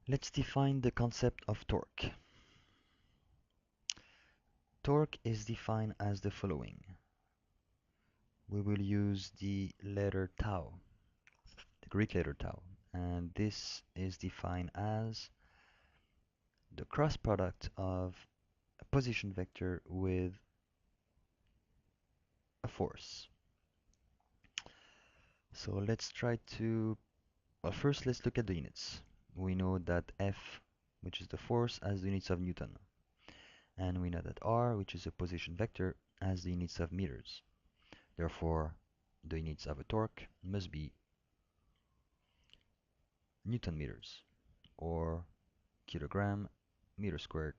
Let's define the concept of torque. Torque is defined as the following. We will use the letter tau, the Greek letter tau, and this is defined as the cross product of a position vector with a force. So let's try to, well, first let's look at the units. We know that F, which is the force, has the units of Newton. And we know that R, which is a position vector, has the units of meters. Therefore, the units of a torque must be Newton meters, or kilogram meter squared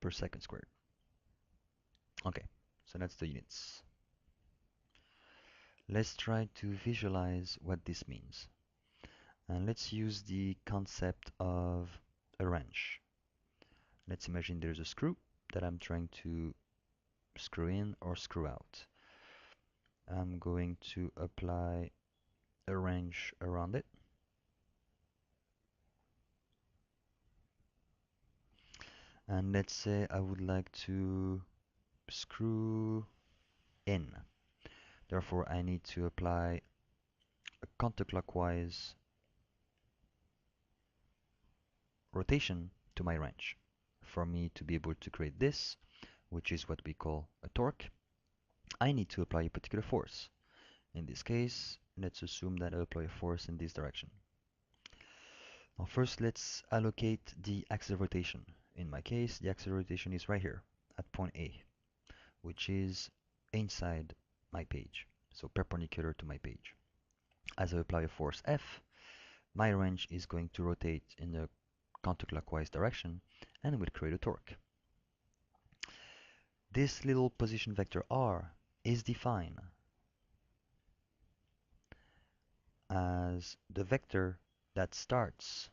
per second squared. Okay, so that's the units. Let's try to visualize what this means. And let's use the concept of a wrench. Let's imagine there's a screw that I'm trying to screw in or screw out. I'm going to apply a wrench around it. And let's say I would like to screw in. Therefore, I need to apply a counterclockwise rotation to my wrench. For me to be able to create this, which is what we call a torque, I need to apply a particular force. In this case, let's assume that I apply a force in this direction. Now first, let's allocate the axis of rotation. In my case, the axis of rotation is right here at point A, which is inside my page, so perpendicular to my page. As I apply a force F, my wrench is going to rotate in a counterclockwise direction and will create a torque. This little position vector R is defined as the vector that starts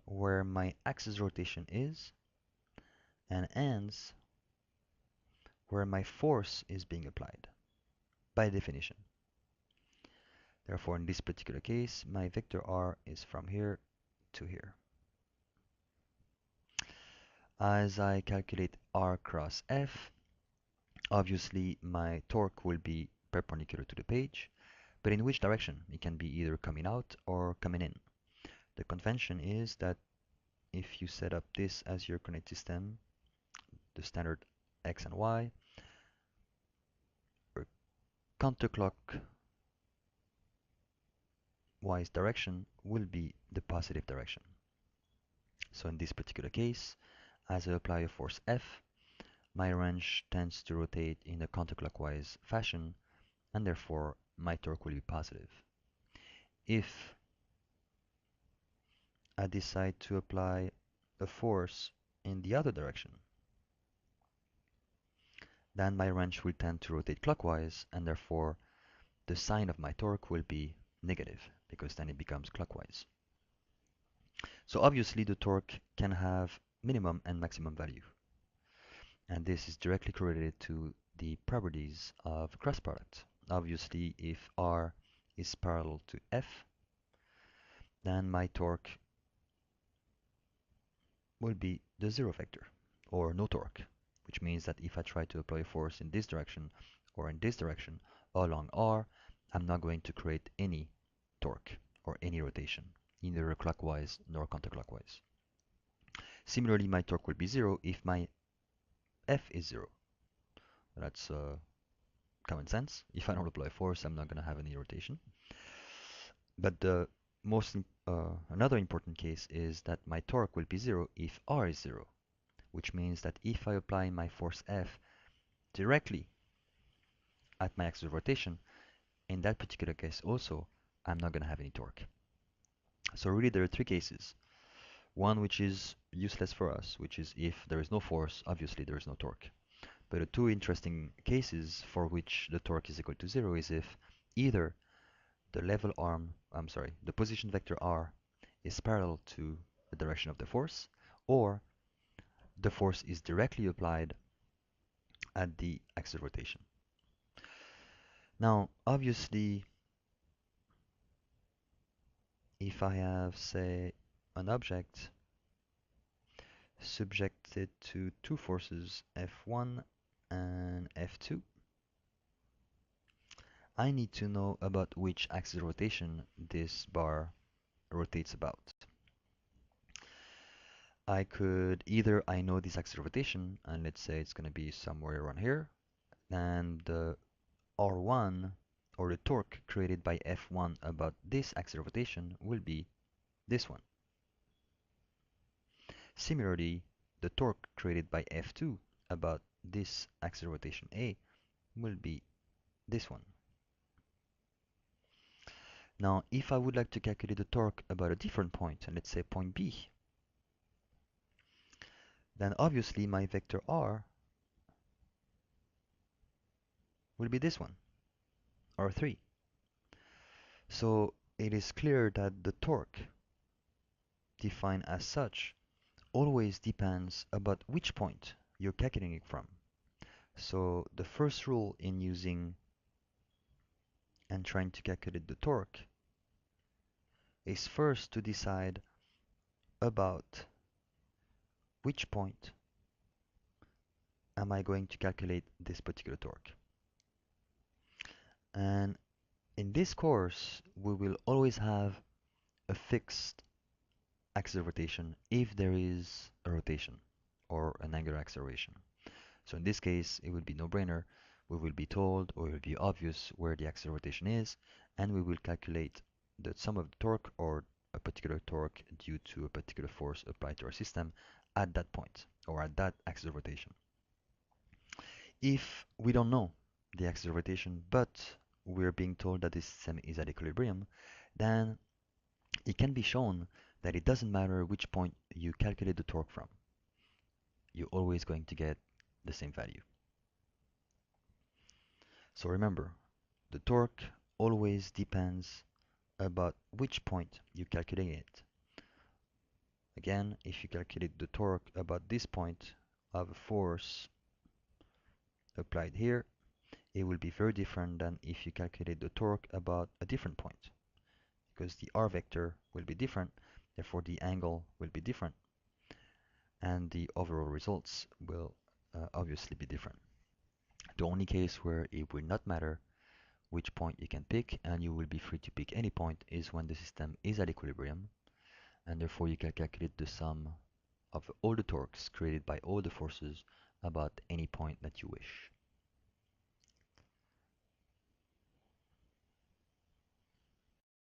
where my axis rotation is and ends where my force is being applied, by definition. Therefore, in this particular case, my vector R is from here to here. As I calculate R cross F, obviously my torque will be perpendicular to the page, but in which direction? It can be either coming out or coming in. The convention is that if you set up this as your coordinate system, the standard X and Y, or counterclockwise direction will be the positive direction. So in this particular case, as I apply a force F, my wrench tends to rotate in a counterclockwise fashion, and therefore my torque will be positive. If I decide to apply a force in the other direction, then my wrench will tend to rotate clockwise, and therefore the sign of my torque will be negative, because then it becomes clockwise. So obviously the torque can have minimum and maximum value. And this is directly correlated to the properties of cross product. Obviously, if R is parallel to F, then my torque will be the zero vector, or no torque, which means that if I try to apply a force in this direction or in this direction along R, I'm not going to create any torque or any rotation, neither clockwise nor counterclockwise. Similarly, my torque will be zero if my F is zero. That's common sense. If I don't apply force, I'm not going to have any rotation. But the another important case is that my torque will be zero if R is zero, which means that if I apply my force F directly at my axis of rotation, in that particular case also, I'm not going to have any torque. So really there are three cases. One which is useless for us, which is if there is no force, obviously there is no torque. But the two interesting cases for which the torque is equal to zero is if either the position vector R is parallel to the direction of the force, or the force is directly applied at the axis of rotation. Now, obviously, if I have, say, an object subjected to two forces, F1 and F2, I need to know about which axis of rotation this bar rotates about. I know this axis of rotation, and let's say it's going to be somewhere around here, and the R1 or the torque created by F1 about this axis of rotation will be this one. Similarly, the torque created by F2 about this axis of rotation A will be this one. Now, if I would like to calculate the torque about a different point, and let's say point B, then obviously my vector R will be this one, R3. So it is clear that the torque defined as such always depends about which point you're calculating it from. So the first rule in using and trying to calculate the torque is first to decide about which point am I going to calculate this particular torque. And in this course, we will always have a fixed axis of rotation if there is a rotation or an angular acceleration. So in this case, it would be no-brainer. We will be told, or it will be obvious where the axis of rotation is, and we will calculate the sum of the torque or a particular torque due to a particular force applied to our system at that point or at that axis of rotation. If we don't know the axis of rotation, but we're being told that this system is at equilibrium, then it can be shown that it doesn't matter which point you calculate the torque from. You're always going to get the same value. So remember, the torque always depends about which point you calculate it. Again, if you calculate the torque about this point of a force applied here, it will be very different than if you calculate the torque about a different point, because the r vector will be different, therefore the angle will be different, and the overall results will obviously be different. The only case where it will not matter which point you can pick, and you will be free to pick any point, is when the system is at equilibrium, and therefore you can calculate the sum of all the torques created by all the forces about any point that you wish.